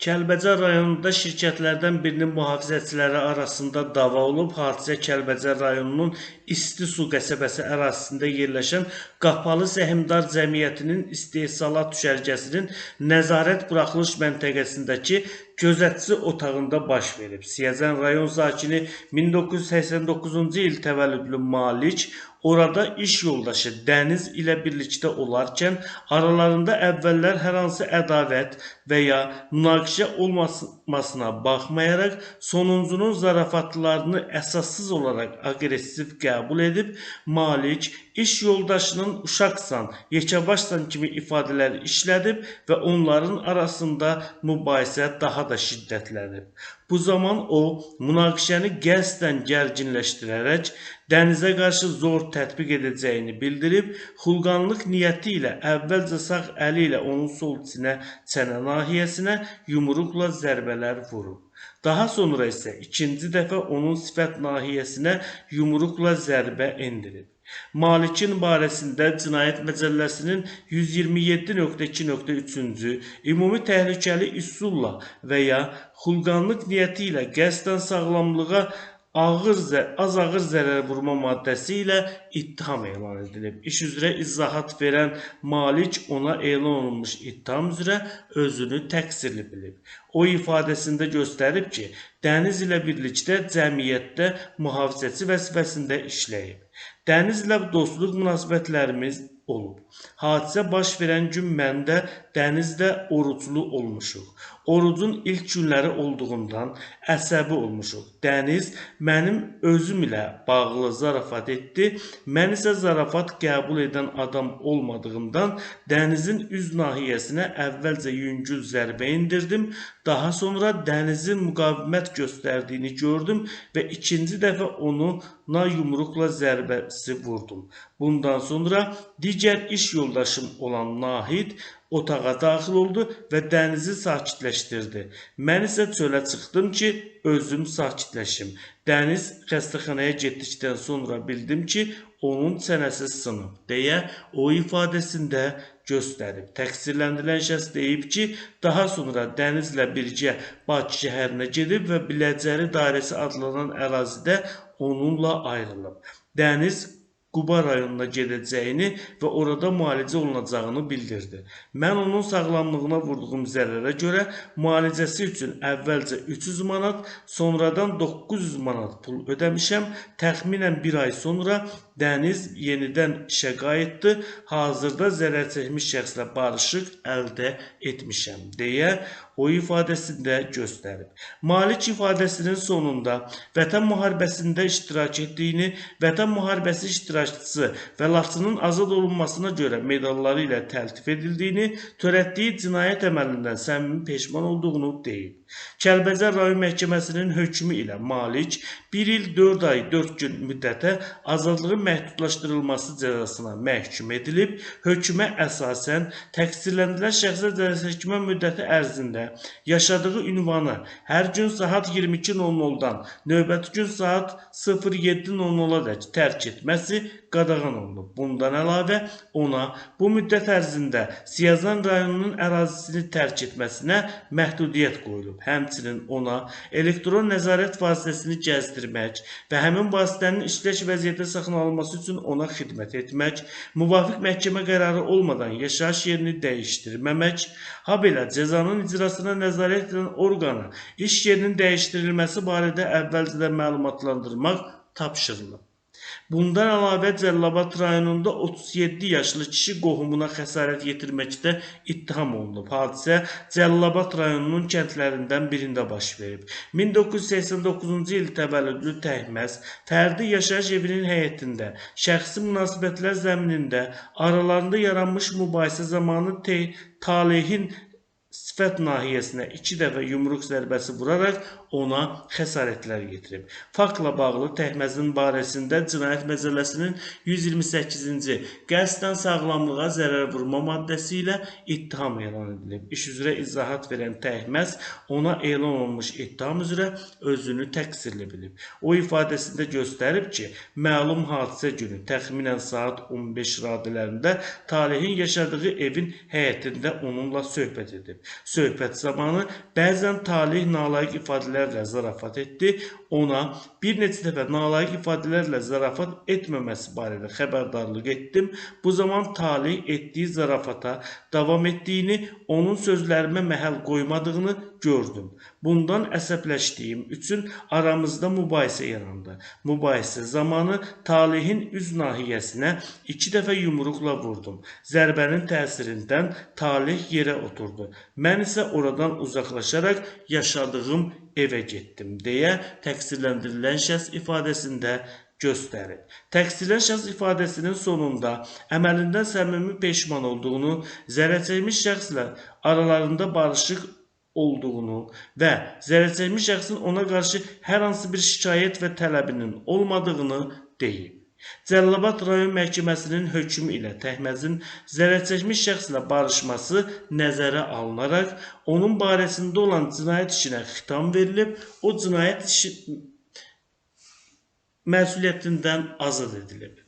Kəlbəcər rayonunda şirkətlərdən birinin mühafizəçiləri arasında dava olub. Hadisə Kəlbəcər rayonunun İsti Su qəsəbəsi ərazisində yerləşən Qapalı Səhmdar Cəmiyyətinin istehsalat düşərgəsinin nəzarət buraxılış məntəqəsindəki gözətçi otağında baş verib. Siyəzən rayon sakini 1989-cu il təvəllüdlü Malik orada iş yoldaşı Dəniz ilə birlikdə olarkən aralarında əvvəllər hər hansı ədavət və ya münaqişə olmasına baxmayaraq sonuncunun zarafatlarını əsassız olaraq aqressiv qəbul edib, Malik iş yoldaşının uşaqsan, yekəbaşsan kimi ifadələr işlədib və onların arasında mübahisə daha da şiddətlənib. Bu zaman o, münaqişəni qəsdən gərginləşdirərək Dənizə qarşı zor tətbiq edəcəyini bildirib, xulqanlıq niyyəti ilə əvvəlcə sağ əli ilə onun sol çənə nahiyəsinə yumruqla zərbələr vurub. Daha sonra isə ikinci dəfə onun sifət nahiyəsinə yumruqla zərbə endirib. Malikin barəsində Cinayət Məcəlləsinin 127.2.3-cü ümumi təhlükəli üsulla və ya xulqanlıq niyyəti ilə qəsdən sağlamlığa az ağır zərər vurma maddəsi ilə ittiham elan edilib. İş üzrə izahat verən Malik ona elan olunmuş ittiham üzrə özünü təqsirli bilib. O ifadəsində göstərib ki, Dəniz ilə birlikdə cəmiyyətdə mühafizəçi vəzifəsində işləyib. Dəniz ilə dostluq münasibətlərimiz olub. Hadisə baş verən gün mən də dənizdə oruclu olmuşuq. Orucun ilk günləri olduğundan əsəbi olmuşuq. Dəniz mənim özüm ilə bağlı zarafat etdi. Mən isə zarafat qəbul edən adam olmadığımdan dənizin üz nahiyəsinə əvvəlcə yüngül zərbə indirdim. Daha sonra dənizin müqavimət göstərdiyini gördüm və ikinci dəfə ona yumruqla zərbəsi vurdum. Bundan sonra digər iş yoldaşım olan Nahid otağa daxil oldu və dənizi sakitləşdirdi. Mən isə çölə çıxdım ki, özüm sakitləşim. Dəniz xəstəxanaya getdikdən sonra bildim ki, onun çənəsi sınıb, deyə o ifadəsində göstərib. Təqsirləndirilən şəxs deyib ki, daha sonra Dənizlə birgə Bakı şəhərinə gedib və Biləcəri dairəsi adlanan ərazidə onunla ayrılıb. Dəniz Quba rayonuna gedəcəyini və orada müalicə olunacağını bildirdi. Mən onun sağlamlığına vurduğum zərərə görə müalicəsi üçün əvvəlcə 300 manat, sonradan 900 manat pul ödəmişəm. Təxminən bir ay sonra Dəniz yenidən işə qayıtdı. Hazırda zərər çəkmiş şəxslə barışıq əldə etmişəm, deyə o ifadəsində göstərib. Malik ifadəsinin sonunda Vətən müharibəsində iştirak etdiyini, Vətən müharibəsi iştirakçısı və Laçının azad olunmasına görə medalları ilə təltif edildiyini, törətdiyi cinayət əməlindən səmimi peşman olduğunu deyib. Kəlbəcər rayon məhkəməsinin hökmü ilə Malik 1 il 4 ay 4 gün müddətə azadlığı məhdudlaşdırılması cəzasına məhkum edilib. Hökmə əsasən təqsirləndirilən şəxsə cəzaçəkmə müddəti ərzində yaşadığı ünvanı hər gün saat 22:00-dan növbəti gün saat 07:00-a dək tərk etməsi qadağan olunub. Bundan əlavə ona bu müddət ərzində Siyəzən rayonunun ərazisini tərk etməsinə məhdudiyyət qoyulub. Həmçinin ona elektron nəzarət vasitəsini gəzdirmək və həmin vasitənin işlək vəziyyətdə saxlanılması üçün ona xidmət etmək, müvafiq məhkəmə qərarı olmadan yaşayış yerini dəyişdirməmək, habelə cəzanın icrasına nəzarət edən orqana iş yerinin dəyişdirilməsi barədə əvvəlcədən məlumatlandırmaq tapşırılıb. Bundan əlavə Cəlilabad rayonunda 37 yaşlı kişi qohumuna xəsarət yetirməkdə ittiham olunub. Hadisə Cəlilabad rayonunun kəndlərindən birində baş verib. 1989-cu il təvəllüdlü Təhməz fərdi yaşayış evinin həyətində şəxsi münasibətlər zəminində aralarında yaranmış mübahisə zamanı Talehin sifət nahiyəsinə 2 dəfə yumruq zərbəsi vuraraq ona xəsarətlər yetirib. Faktla bağlı Təhməzin barəsində Cinayət Məcəlləsinin 128-ci qəsdən sağlamlığa zərər vurma maddəsi ilə ittiham elan edilib. İş üzrə izahat verən Təhməz ona elan olunmuş ittiham üzrə özünü təqsirli bilib. O ifadəsində göstərib ki, məlum hadisə günü təxminən saat 15 radələrində Talehin yaşadığı evin həyətində onunla söhbət edib. Söhbət zamanı bəzən Talih nalayiq ifadələrlə zarafat etdi. Ona bir neçə dəfə nalayiq ifadələrlə zarafat etməməsi barədə xəbərdarlıq etdim. Bu zaman Talih etdiyi zarafata davam etdiyini, onun sözlərimə məhəl qoymadığını gördüm. Bundan əsəbləşdiyim üçün aramızda mübahisə yarandı. Mübahisə zamanı Talihin üz nahiyəsinə 2 dəfə yumruqla vurdum. Zərbənin təsirindən Talih yerə oturdu. Mən isə oradan uzaqlaşaraq yaşadığım evə getdim deyə təqsirləndirilən şəxs ifadəsində göstərir. Təqsirlənən şəxs ifadəsinin sonunda əməlindən səmimi peşman olduğunu, zərərçəkmiş şəxslə aralarında barışıq olduğunu və zərərçəkmiş şəxsin ona qarşı hər hansı bir şikayət və tələbinin olmadığını deyib. Cəlilabad rayon məhkəməsinin hökmü ilə Təhməzin zərərçəkmiş şəxslə barışması nəzərə alınaraq onun barəsində olan cinayət işinə xitam verilib, o cinayət işi məsuliyyətindən azad edilib.